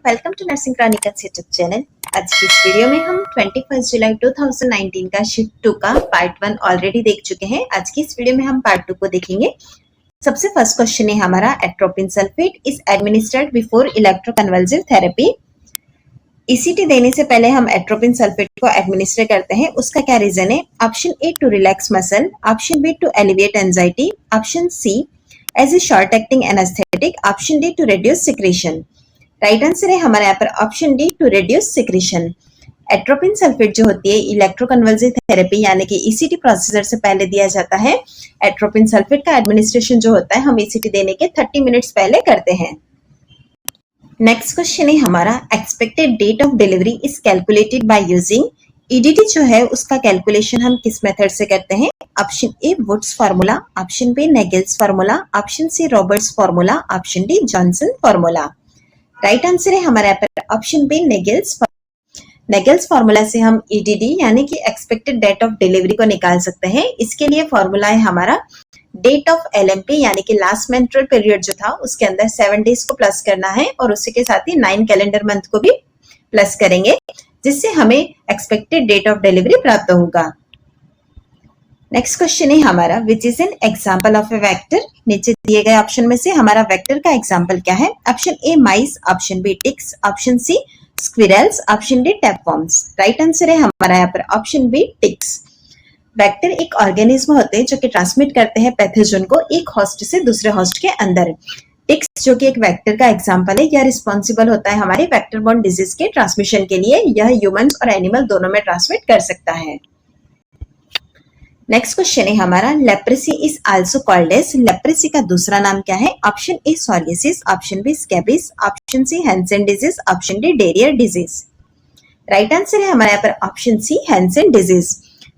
Welcome to nursing chronicles YouTube channel. आज की इस वीडियो में हम 21 जुलाई 2019 का शिफ्ट 2 का पार्ट 1 ऑलरेडी देख चुके हैं। आज की इस वीडियो में हम पार्ट 2 को देखेंगे। सबसे फर्स्ट क्वेश्चन है हमारा, atropine sulphate is administered before electroconvulsive therapy. ECT देने से पहले हम एट्रोपिन सल्फेट को एडमिनिस्टर करते हैं, उसका क्या रीजन है? Option A to relax muscle, option B to alleviate anxiety, option C as a short acting anaesthetic, option D to reduce secretion. Right answer है हमारे यहाँ पर option D to reduce secretion. Atropine sulphate जो होती है electroconvulsive therapy यानी कि ECT procedure से पहले दिया जाता है। एट्रोपिन सल्फेट का एडमिनिस्ट्रेशन जो होता है हम ईसीटी देने के 30 मिनट्स पहले करते हैं। नेक्स्ट क्वेश्चन है हमारा, expected date of delivery is calculated by using. EDT जो है उसका कैलकुलेशन हम किस मेथड से करते हैं? Option A Woods formula, option B Naegele's formula, option C Roberts formula, option D Johnson formula. Right answer है हमारे यहाँ पर ऑप्शन बी नेगल्स फार्मूला से हम ईडीडी यानी कि एक्सपेक्टेड डेट ऑफ डिलीवरी को निकाल सकते हैं। इसके लिए फॉर्मूला है हमारा डेट ऑफ एलएमपी यानी कि लास्ट मेंस्ट्रुअल पीरियड जो था उसके अंदर 7 डेज को प्लस करना है और उसी के साथ ही 9 कैलेंडर मंथ को भी प्लस करेंगे, जिससे हमें एक्सपेक्टेड डेट ऑफ डिलीवरी प्राप्त होगा। नेक्स्ट क्वेश्चन है हमारा, which is an example of A vector. नीचे दिए गए ऑप्शन में से हमारा वेक्टर का एग्जाम्पल क्या है? Option A mice, option B ticks, option C squirrels, option D tapeworms. Right answer है हमारा यहाँ पर ऑप्शन बी टिक्स। वेक्टर एक ऑर्गेनिज्म होते हैं जो कि ट्रांसमिट करते हैं पैथोजन को एक होस्ट से दूसरे होस्ट के अंदर। टिक्स जो कि एक वेक्टर का एग्जाम्पल है, यह रिस्पॉन्सिबल होता है हमारे वेक्टर बॉर्न डिजीज के ट्रांसमिशन के लिए। यह ह्यूमंस और एनिमल दोनों में ट्रांसमिट कर सकता है। नेक्स्ट क्वेश्चन है हमारा, leprosy is also called as. Leprosy का दूसरा नाम क्या है? Option A psoriasis, option B scabies, option C Hansen disease, option D Darier disease. Right answer है हमारे यहाँ पर option C Hansen disease.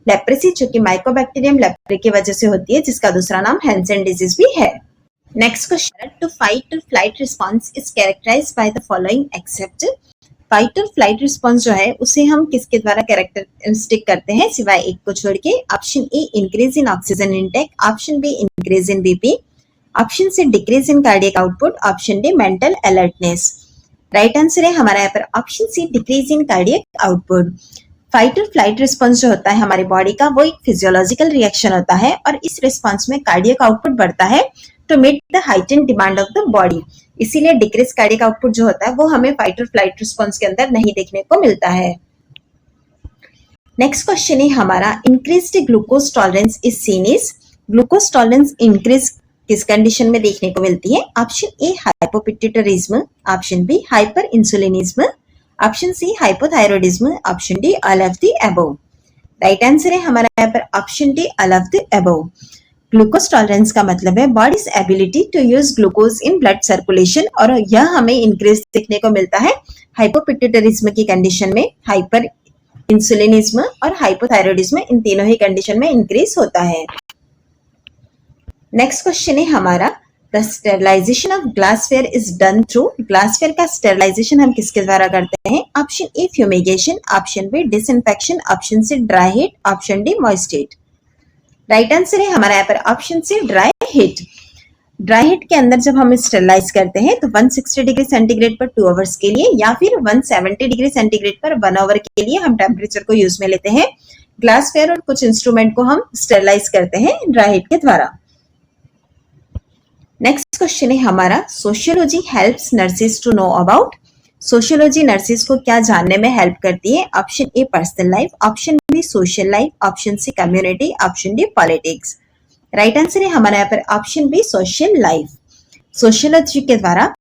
Leprosy जो कि माइकोबैक्टीरियम लेप्रे की वजह से होती है, जिसका दूसरा नाम हैंसेन डिजीज भी है। Next question, to fight or flight response is characterised by the following except. Fight or flight response जो है उसे हम किसके द्वारा कैरेक्टरिस्टिक करते हैं सिवाय एक को छोड़ के? Option A increase in oxygen intake, option B increase in BP, option C decrease in cardiac output, option D mental alertness. Right answer है हमारा यहाँ पर option C decrease in cardiac output. Fight or flight response जो होता है हमारी body का वो एक फिजियोलॉजिकल रिएक्शन होता है और इस रिस्पॉन्स में कार्डियक आउटपुट बढ़ता है to meet the heightened demand of the body. इसीलिए डिक्रीज कार्डियक आउटपुट जो होता है वो हमें फाइट और फ्लाइट रिस्पॉन्स के अंदर नहीं देखने को मिलता है। नेक्स्ट क्वेश्चन है हमारा, increased glucose tolerance is seen is. Glucose tolerance increase किस कंडीशन में देखने को मिलती है? Option A hypopituitarism, option B hyper insulinism, option C hypothyroidism, option D all of the above. Right answer है हमारा यहाँ पर option D all of the above. Glucose tolerance का मतलब है body's ability to use glucose in blood circulation और यह हमें इंक्रीज देखने को मिलता है हाइपोपिट्यूटरिज्म की कंडीशन में, हाइपर इंसुलिनिज्म और हाइपोथायरॉयडिज्म, इन तीनों ही कंडीशन में इंक्रीज होता है। नेक्स्ट क्वेश्चन है हमारा, the sterilisation of glassware is done through. Glassware का स्टेरिलाइजेशन हम किसके द्वारा करते हैं? Option A fumigation, option B disinfection, option C dry heat, option D moist heat. Right answer है हमारा यहाँ पर option C dry heat. Dry heat के अंदर जब हम स्टेरिलाइज करते हैं तो 160 डिग्री सेंटीग्रेड पर 2 आवर्स के लिए या फिर 170 डिग्री सेंटीग्रेड पर 1 आवर के लिए हम टेम्परेचर को यूज में लेते हैं। ग्लासवेयर और कुछ इंस्ट्रूमेंट को हम स्टेरिलाइज करते हैं ड्राई हीट के द्वारा। नेक्स्ट क्वेश्चन है हमारा, sociology helps nurses to know about. Sociology nurses को क्या जानने में हेल्प करती है? Option A personal life, option B social life, option C community, option D politics. Right answer है हमारे यहाँ पर option B social life. Sociology के द्वारा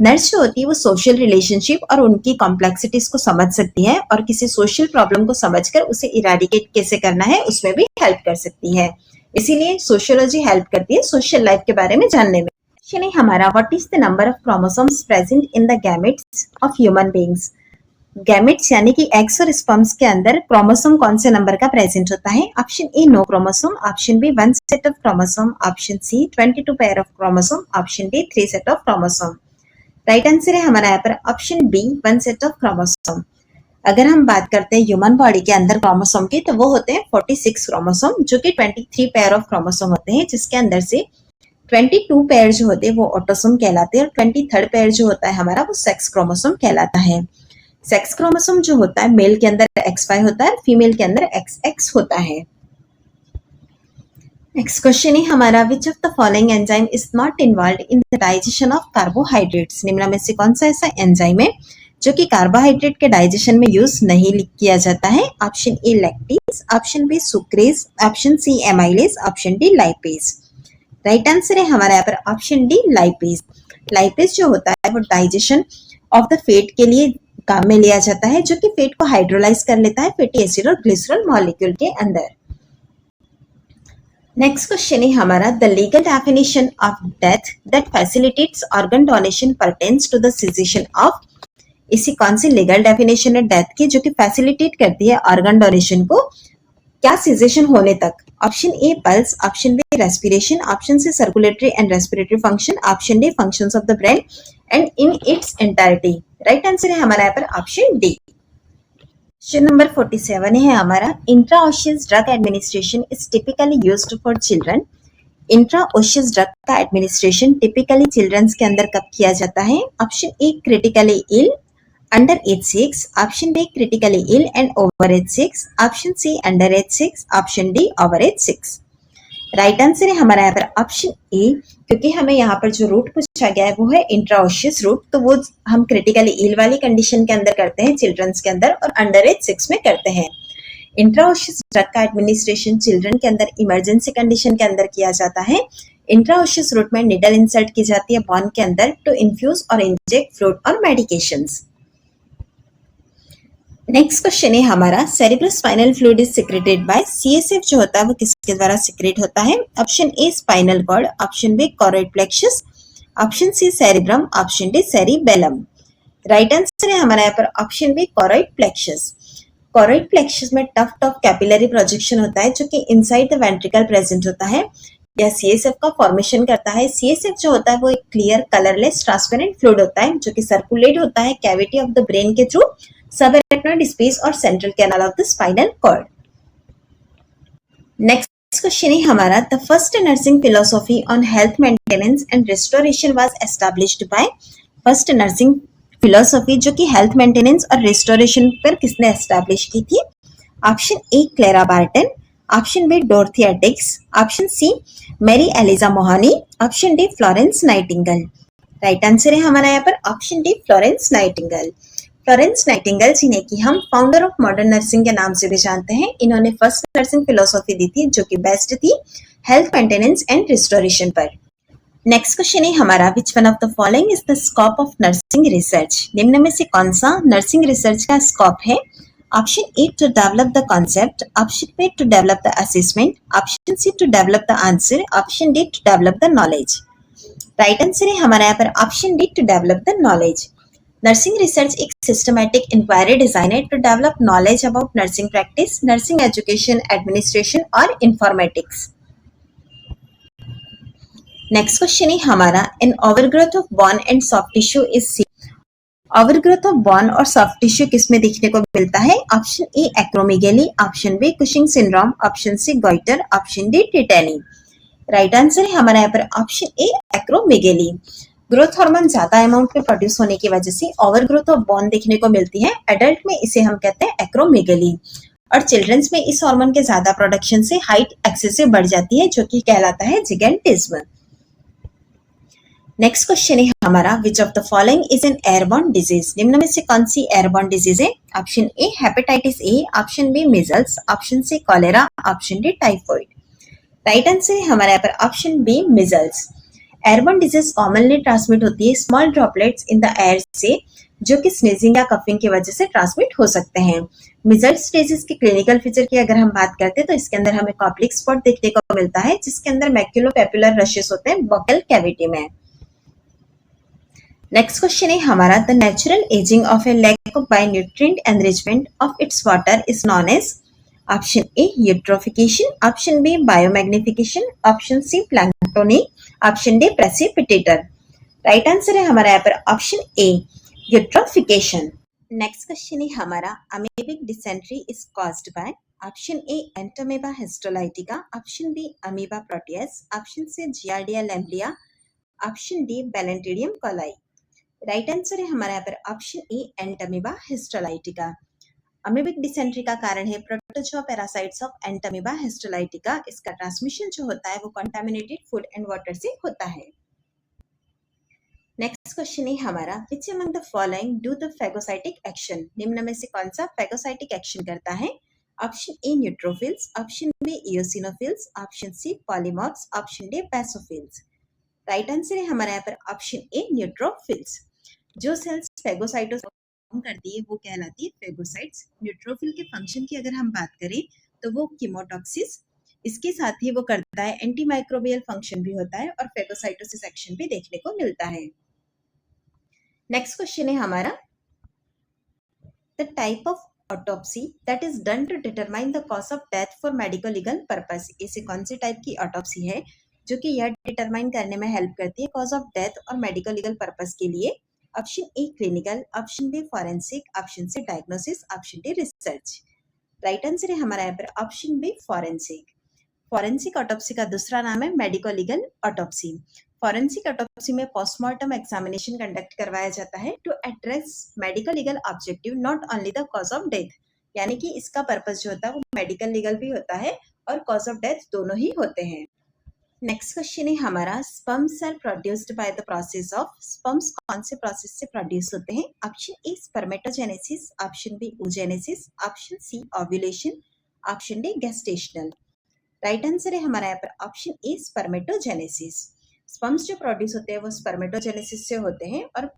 नर्स जो होती है वो सोशल रिलेशनशिप और उनकी कॉम्प्लेक्सिटीज को समझ सकती है और किसी सोशल प्रॉब्लम को समझकर उसे इरेडिकेट कैसे करना है उसमें भी हेल्प कर सकती है। इसीलिए सोशियोलॉजी हेल्प करती है सोशल लाइफ के बारे में जानने में। क्वेश्चन है हमारा, what is the number of chromosomes present in the gametes of human beings. Gametes यानी कि एग्स और स्पर्म्स के अंदर क्रोमोसोम कौन से नंबर का प्रेजेंट होता है? Option A no chromosome, option B 1 set of chromosome, option C 22 pair of chromosome, option D 3 set of chromosome. Right answer है हमारा यहाँ पर option B 1 set of chromosome. अगर हम बात करते हैं ह्यूमन बॉडी के अंदर क्रोमोसोम की तो वो होते हैं 46 क्रोमोसोम जो कि 23 पेयर ऑफ क्रोमोसोम होते हैं, जिसके अंदर से 22 पेयर जो होते हैं वो ऑटोसोम कहलाते हैं और 23rd पेयर जो होता है हमारा वो सेक्स क्रोमोसोम कहलाता है। सेक्स क्रोमोसोम जो होता है मेल के अंदर XY होता है, फीमेल के अंदर XX होता है। नेक्स्ट क्वेश्चन है हमारा, which of the following enzyme is not involve in the digestion of carbohydrates? निम्न में से कौन सा ऐसा एंजाइम है जो कि कार्बोहाइड्रेट के डाइजेशन में यूज नहीं किया जाता है? Option A lactase, option B sucrase, option C amylase, option D lipase. Right answer है हमारा यहाँ पर ऑप्शन डी लाइपेज। लाइपेज जो होता है वो डाइजेशन ऑफ द फैट के लिए काम में लिया जाता है, जो कि फैट को हाइड्रोलाइज कर लेता है फैटी एसिड और ग्लिसरॉल मॉलिक्यूल के अंदर। नेक्स्ट क्वेश्चन है हमारा, the legal definition of death that facilitates organ donation pertains to the cessation of. इसी कौन सी लीगल डेफिनेशन है डेथ की जो कि फैसिलिटेट करती है ऑर्गन डोनेशन को क्या सिजेशन होने तक? Option A pulse, option B respiration, option C circulatory and respiratory function, option D functions of the brain and in its entirety. Right answer है हमारा यहाँ पर ऑप्शन डी। क्वेश्चन नंबर 47 है हमारा, intraosseous drug administration is typically used for children. Intraosseous drug का administration typically childrens के अंदर कब किया जाता है? Option A critically ill under age 6, option B critically ill and over age 6, option C under age 6, option D over age 6। Right answer है हमारा यहाँ पर ऑप्शन ए, क्योंकि हमें यहाँ पर जो रूट पूछा गया है वो है इंट्राओशियस रूट, तो वो हम क्रिटिकली इल वाली कंडीशन के अंदर करते हैं चिल्ड्रंस के अंदर और अंडर एज 6 में करते हैं। इंट्राओशियस ड्रग का एडमिनिस्ट्रेशन चिल्ड्रन के अंदर इमरजेंसी कंडीशन के अंदर किया जाता है। इंट्राओशियस रूट में निडल इंसर्ट की जाती है बॉन के अंदर टू इन्फ्यूज और इंजेक्ट फ्लूइड और मेडिकेशंस। नेक्स्ट क्वेश्चन है हमारा, cerebrospinal fluid is secreted by. CSF जो होता है वो किसके द्वारा सिक्रेट होता है? Option A spinal cord, option B choroid plexus, option C cerebrum, option D cerebellum. Right answer है हमारा यहाँ पर option B choroid plexus. Choroid plexus में टफ कैपिलरी प्रोजेक्शन होता है जो कि इनसाइड द वेंट्रिकल प्रेजेंट होता है। यह CSF का फॉर्मेशन करता है। CSF जो होता है वो एक क्लियर कलरलेस ट्रांसपेरेंट फ्लूइड होता है जो कि सर्कुलेट होता है कैविटी ऑफ द ब्रेन के थ्रू subarachnoid space और central canal of the spinal cord. Next question है हमारा, the first nursing philosophy on health maintenance and restoration was established by। first nursing philosophy जो कि health maintenance और restoration पर किसने establish की थी? Option A Clara Barton, option B Dorothea Dix, option C Mary Eliza Mahoney, option D Florence Nightingale. Right answer है हमारा यहाँ पर option D Florence Nightingale. Florence Nightingale जिन्हें कि हम फाउंडर ऑफ मॉडर्न नर्सिंग के नाम से भी जानते हैं, इन्होंने फर्स्ट नर्सिंग फिलोसॉफी दी थी जो कि बेस्ट थी हेल्थ मेंटेनेंस एंड रिस्टोरेशन पर। नेक्स्ट क्वेश्चन है हमारा, which one of the following is the scope of nursing research? निम्न में से कौन सा नर्सिंग रिसर्च का स्कोप है? Option A to develop the concept, option B to develop the assessment, option C to develop the answer, option D to develop the knowledge. Right answer है हमारा यहाँ पर option D to develop the knowledge. Nursing research एक systematic inquiry design है to develop knowledge about nursing practice, nursing education, administration और informatics. Next question है हमारा, in overgrowth of bone and soft tissue is see. Overgrowth of bone और soft tissue किसमें देखने को मिलता है? Option A acromegaly, option B Cushing syndrome, option C goitre, option D tetany. Right answer है हमारा यहाँ पर option A acromegaly. Growth hormone ज्यादा अमाउंट में प्रोड्यूस होने की वजह से ओवरग्रोथ ऑफ बोन देखने को मिलती है। एडल्ट में इसे हम कहते हैं एक्रोमेगेली और चिल्ड्रंस में इस हार्मोन के ज्यादा प्रोडक्शन से हाइट एक्सेसिव बढ़ जाती है जो कि कहलाता है जिगेंटिज्म। नेक्स्ट क्वेश्चन है हमारा, which of the following is an airborne disease? निम्न में से कौन सी एयरबॉर्न डिजीज है? Option A hepatitis A, option B measles, option C cholera, option D typhoid. Right answer है हमारे यहाँ पर option B measles. Airborne disease commonly transmit होती है small droplets in the air से, जो कि स्नीजिंग या कफिंग की वजह से ट्रांसमिट हो सकते हैं। मिजल्स डिजीज के क्लिनिकल फीचर की अगर हम बात करते हैं तो इसके अंदर हमें कॉप्लिक स्पॉट देखने को मिलता है जिसके अंदर मैक्यूलोपेपुलर रशेस होते हैं बॉकल कैविटी में। नेक्स्ट क्वेश्चन है हमारा, the natural ageing of a lake by nutrient enrichment of its water is known as. Option A eutrophication, option B biomagnification, option C planktonic, option D precipitator. Right answer है हमारा यहाँ पर option A eutrophication. Next question है हमारा, amoebic dysentery is caused by. Option A Entamoeba histolytica, option B Amoeba proteus, option C Giardia lamblia, option D बैलेंटिडियम coli. Right answer है हमारे यहाँ पर option A Entamoeba histolytica. Amoebic dysentery का कारण है protozoa parasites of Entamoeba histolytica. इसका transmission जो होता है वो कंटामिनेटेड फूड एंड वाटर से होता है। नेक्स्ट क्वेश्चन है हमारा, which among the following do the phagocytic action. निम्न में से कौन सा फेगोसाइटिक एक्शन करता है? Option A neutrophils, option B eosinophils, option C polymorphs, option D basophils. Right answer है हमारे यहाँ पर ऑप्शन ए न्यूट्रोफिल्स। जो सेल्स फेगोसाइटोसिस करती है वो कहलाती है फेगोसाइट्स। न्यूट्रोफिल के फंक्शन की अगर हम बात करें तो वो कीमोटॉक्सिस, इसके साथ ही वो करता है एंटीमाइक्रोबियल फंक्शन भी होता है और फेगोसाइटोसिस एक्शन भी देखने को मिलता है। नेक्स्ट क्वेश्चन है हमारा, the type of autopsy that is done to determine the cause of death for medico legal purpose. इसे कौन सी टाइप की ऑटोप्सी है जो कि यह डिटरमाइन करने में हेल्प करती है कॉज ऑफ डेथ और मेडिको लीगल पर्पस के लिए? Option A clinical, option B forensic, option C diagnosis, option D research. Right answer है हमारा यहाँ पर option B forensic. Forensic autopsy का दूसरा नाम है medico legal autopsy. Forensic autopsy में पोस्टमार्टम एग्जामिनेशन कंडक्ट करवाया जाता है to address medical legal objective not only the cause of death, यानी कि इसका पर्पस जो होता है वो मेडिकल लीगल भी होता है और कॉज ऑफ डेथ दोनों ही होते हैं। नेक्स्ट क्वेश्चन है हमारा, sperms are produced by the process of. Sperms कौन से प्रोसेस से प्रोड्यूस होते हैं? Option A spermatogenesis, option B oogenesis, option C ovulation, option D gestational. Right answer है हमारा यहाँ पर ऑप्शन ए स्पर्मेटोजेनेसिस। स्पर्म्स जो प्रोड्यूस होते हैं वो स्पर्मेटोजेनेसिस से होते हैं और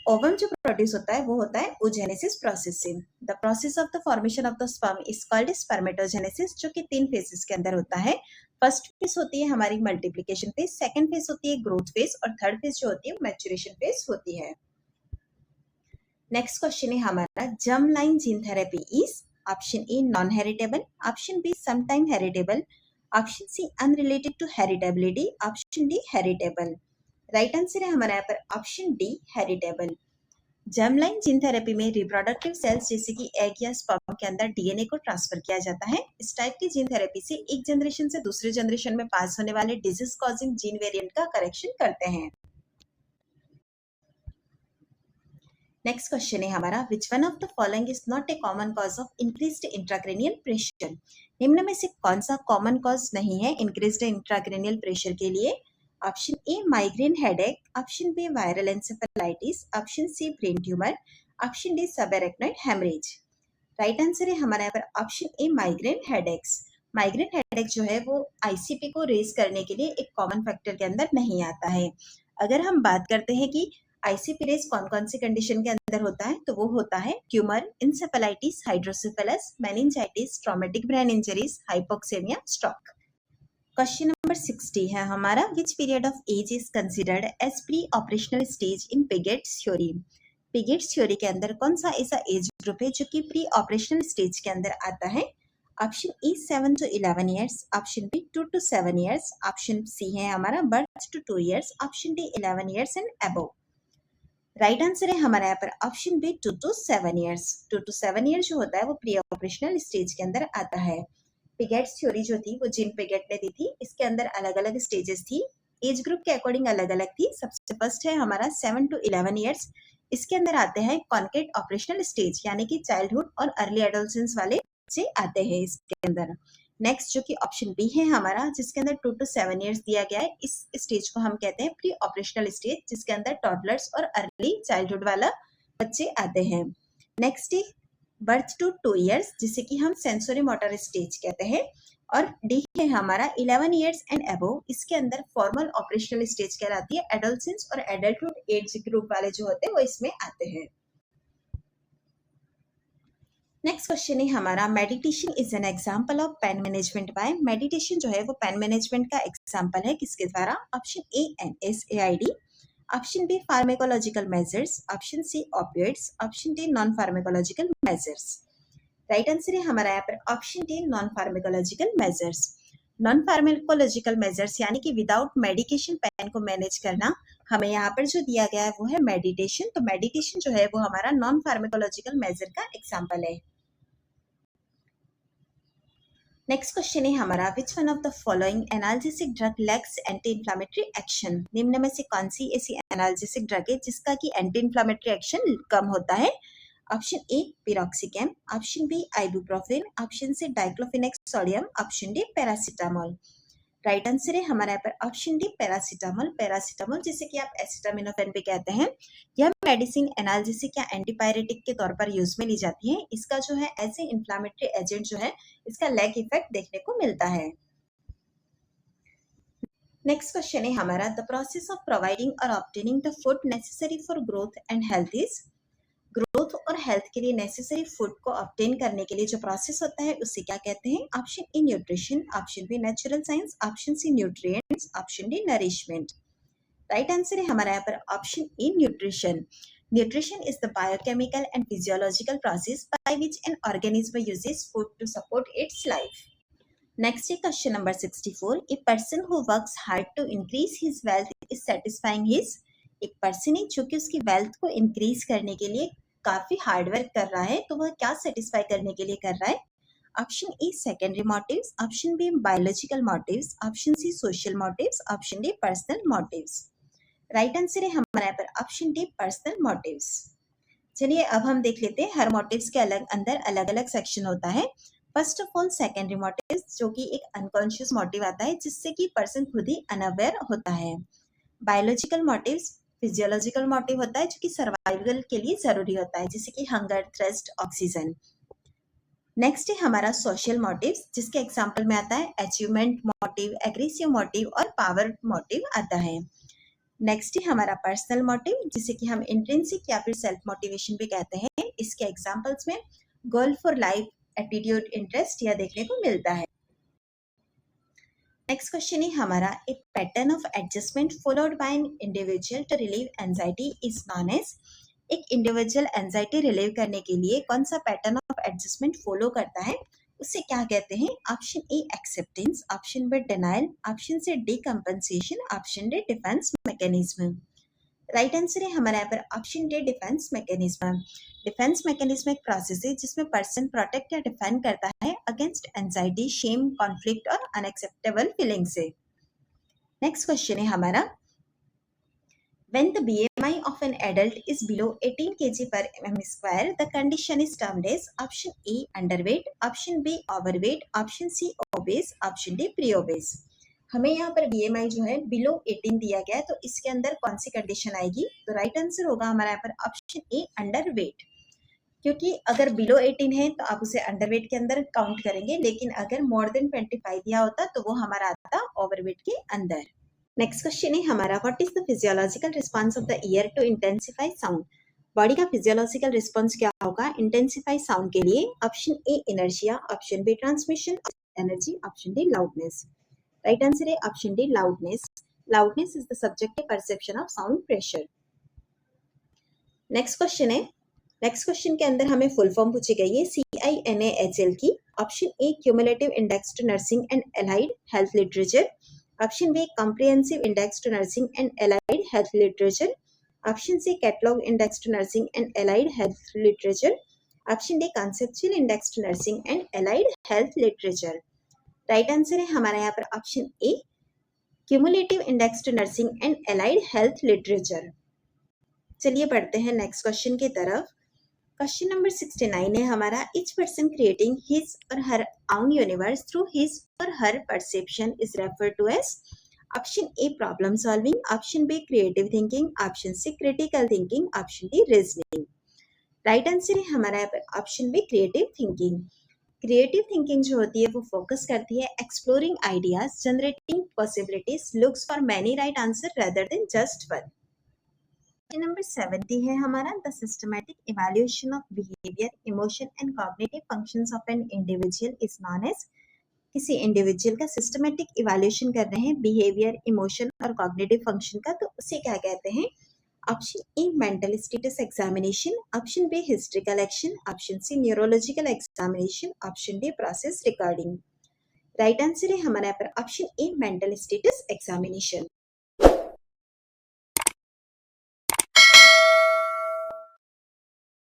ओवम जो प्रोड्यूस होता है वो होता है oogenesis प्रोसेस से। The process of the formation of the sperm is called spermatogenesis, जो कि 3 फेजेस के अंदर होता है। फर्स्ट फेज होती है हमारी मल्टीप्लिकेशन फेज, सेकंड फेज होती है ग्रोथ फेज और थर्ड फेज जो होती है मैच्योरेशन फेज होती है। नेक्स्ट क्वेश्चन है हमारा, germ line gene therapy is. Option A non heritable, option B sometime heritable, option C unrelated to heritability, option D heritable. Right answer है हमारा यहाँ पर option D heritable. Germline gene therapy में reproductive cells जैसे कि egg या sperm के अंदर डीएनए को ट्रांसफर किया जाता है। इस टाइप की जीन थेरेपी से एक जनरेशन से दूसरे जनरेशन में पास होने वाले डिजीज कॉजिंग जीन वेरिएंट का करेक्शन करते हैं। नेक्स्ट क्वेश्चन है हमारा, which one of the following is not a common cause of increased intracranial pressure. निम्न में से कौन सा कॉमन कॉज नहीं है इंक्रीज्ड इंट्राक्रैनियल प्रेशर के लिए? Option A migraine headache, option B viral encephalitis, option C brain tumour, option D subarachnoid haemorrhage. Right answer है हमारा यहाँ पर option A migraine headaches. Migraine headache जो है वो आईसीपी को रेज करने के लिए एक कॉमन फैक्टर के अंदर नहीं आता है। अगर हम बात करते हैं कि आईसीपी रेज कौन कौन सी कंडीशन के अंदर होता है, तो वो होता है tumour, encephalitis, hydrocephalus, meningitis, traumatic brain injuries, hypoxaemia, stroke. Question number 60 है हमारा, which period of age is considered as pre operational stage in Piaget's theory. Piaget's theory के अंदर कौन सा ऐसा एज ग्रुप है जो कि प्री ऑपरेशनल स्टेज के अंदर आता है? Option E 7 to 11 years, option B 2 to 7 years, option C है हमारा birth to 2 years, option D 11 years and above. Right answer है हमारा यहाँ पर option B 2 to 7 years. 2 to 7 year जो होता है वो प्री ऑपरेशनल स्टेज के अंदर आता है। पिगेट्स थ्योरी जो थी वो जिन पिगेट ने दी थी, इसके अंदर अलग अलग स्टेजेस थी, एज ग्रुप के अकॉर्डिंग अलग अलग थी। सबसे फर्स्ट है हमारा 7 to 11 ईयर्स, इसके अंदर आते हैं कॉन्क्रीट ऑपरेशनल स्टेज, यानी कि चाइल्डहुड और अर्ली एडोलसेंस वाले बच्चे आते हैं इसके अंदर। नेक्स्ट जो कि ऑप्शन बी है हमारा, जिसके अंदर 2 to 7 ईयर्स दिया गया है, इस स्टेज को हम कहते हैं प्री ऑपरेशनल स्टेज, जिसके अंदर टॉडलर्स और अर्ली चाइल्डहुड वाला बच्चे आते हैं। नेक्स्ट है बर्थ टू 2 ईयर्स, जिसे कि हम सेंसरी मोटर स्टेज कहते हैं, और डी है हमारा 11 ईयर्स एंड अबव, इसके अंदर फॉर्मल ऑपरेशनल स्टेज कहलाती है। एडोलसेंस और एडल्टहुड एज ग्रुप वाले जो होते हैं वो इसमें आते हैं। नेक्स्ट क्वेश्चन है हमारा, meditation is an example of pain management by. Meditation जो है वो पेन मैनेजमेंट का एग्जांपल है, किसके द्वारा? Option A NSAID, option B pharmacological measures, option C opioids, option D non pharmacological measures. Right answer है हमारा यहाँ पर option D non pharmacological measures. Non pharmacological measures यानी कि विदाउट मेडिकेशन पेन को मैनेज करना, हमें यहाँ पर जो दिया गया है वो है मेडिटेशन। तो मेडिटेशन जो है वो हमारा नॉन फार्मेकोलॉजिकल मेजर का एग्जाम्पल है। नेक्स्ट क्वेश्चन है हमारा, which one of the following analgesic drug lakhs anti inflammatory action? निम्न में से कौन सी ऐसी एनाल्जेसिक ड्रग है जिसका कि एंटी इन्फ्लामेटरी एक्शन कम होता है? Option A piroxicam, option B ibuprofen, option C diclofenac sodium, option D paracetamol. Right answer है हमारा यहाँ पर ऑप्शन डी पैरासीटामोल। पैरासीटामोल जिसे कि आप एसिटामिनोफेन भी कहते हैं, यह मेडिसिन एनाल्जेसिक या एंटीपायरेटिक के तौर पर यूज में ली जाती है। इसका जो है एज ए इन्फ्लामेटरी एजेंट जो है इसका लैग इफेक्ट देखने को मिलता है। नेक्स्ट क्वेश्चन है हमारा, द प्रोसेस ऑफ प्रोवाइडिंग और obtaining the food necessary for growth and health is? Growth और हेल्थ के लिए नेसेसरी फूड को ऑब्टेन करने के लिए जो प्रोसेस होता है उसे क्या कहते हैं? Option A nutrition, option B natural science, option C nutrients, option D nourishment. Right answer है हमारा यहाँ पर option A nutrition. Nutrition is the biochemical and physiological process by which an organism uses food to support its life. Next is question number 64. A person who works hard to increase his wealth is satisfying his? एक person है जो कि उसकी wealth को increase करने के लिए काफी हार्ड वर्क कर रहा है, तो वह क्या सेटिस्फाई करने के लिए कर रहा है? Option A secondary motives, option B biological motives, option C social motives, option D personal motives. Right answer है हमारे यहाँ पर ऑप्शन डी पर्सनल मोटिव्स। चलिए अब हम देख लेते हैं हर मोटिव्स के अंदर अलग अलग सेक्शन होता है। First of all secondary motives, जो कि एक अनकॉन्शियस मोटिव आता है जिससे कि पर्सन खुद ही अनअवेयर होता है। बायोलॉजिकल मोटिव्स फिजियोलॉजिकल मोटिव होता है जो कि सर्वाइवल के लिए जरूरी होता है, जैसे कि हंगर, थ्रस्ट, ऑक्सीजन। नेक्स्ट है हमारा सोशल मोटिव्स, जिसके एग्जांपल में आता है अचीवमेंट मोटिव, एग्रेसिव मोटिव और पावर मोटिव आता है। नेक्स्ट है हमारा पर्सनल मोटिव, जिसे कि हम इंट्रिंसिक या फिर सेल्फ मोटिवेशन भी कहते हैं। इसके एग्जांपल्स में goal for life, attitude, interest यह देखने को मिलता है। नेक्स्ट क्वेश्चन है हमारा, a pattern of adjustment followed by an individual to relieve anxiety is known as? एक इंडिविजुअल एंजाइटी रिलीव करने के लिए कौन सा पैटर्न ऑफ एडजस्टमेंट फॉलो करता है, उसे क्या कहते हैं? Option A acceptance, option B denial, option C decompensation, option D defence mechanism. Right answer है हमारे यहाँ पर option D defence mechanism. Defence mechanism एक प्रोसेस है जिसमें पर्सन प्रोटेक्ट या डिफेंड करता है अगेंस्ट एंजाइटी, शेम, कॉन्फ्लिक्ट और अनएक्सेप्टेबल फीलिंग से। नेक्स्ट क्वेश्चन है हमारा, when the BMI of an adult is below 18 kg per mm square, the condition is termed as option A underweight, option B overweight, option C obese, option D pre-obese। हमें यहाँ पर BMI जो है below 18 दिया गया है, तो इसके अंदर कौन सी कंडीशन आएगी? तो राइट आंसर होगा हमारा यहाँ पर ऑप्शन ए अंडरवेट, क्योंकि अगर बिलो 18 है तो आप उसे अंडरवेट के अंदर काउंट करेंगे, लेकिन अगर मोर देन 25 दिया होता तो वो हमारा आता ओवरवेट के अंदर। नेक्स्ट क्वेश्चन है हमारा, what is the physiological response of the ear to intensify sound? Body का फिजियोलॉजिकल रिस्पांस क्या होगा इंटेंसिफाई साउंड के लिए? Option A inertia, option B transmission energy, option D loudness. Right answer है option D loudness. Loudness is the subjective perception of sound pressure. Next question है, next question के अंदर हमें full form पूछी गई है CINAHL की। Option A cumulative index to nursing and allied health literature, option B comprehensive index to nursing and allied health literature, option C catalogue index to nursing and allied health literature, option D conceptual index to nursing and allied health literature. Right answer है हमारा यहाँ पर option A cumulative index to nursing and allied health literature. चलिए बढ़ते हैं next question की तरफ। Question number 69 है हमारा, each person creating his or her own universe through his or her perception is referred to as? Option A problem solving, option B creative thinking, option C critical thinking, option D reasoning. Right answer है हमारा यहाँ पर option B creative thinking. Creative thinking जो होती है वो focus करती है exploring ideas, generating possibilities, looks for many right answer rather than just one. Number 70 है हमारा, the systematic evaluation of behaviour, emotion and cognitive functions of an individual is known as? किसी individual का systematic evaluation कर रहे हैं behaviour, emotion और cognitive function का, तो उसे क्या कहते हैं? Option A mental status examination, option B history collection, option C neurological examination, option D process recording. Right answer है हमारा यहाँ पर option A mental status examination.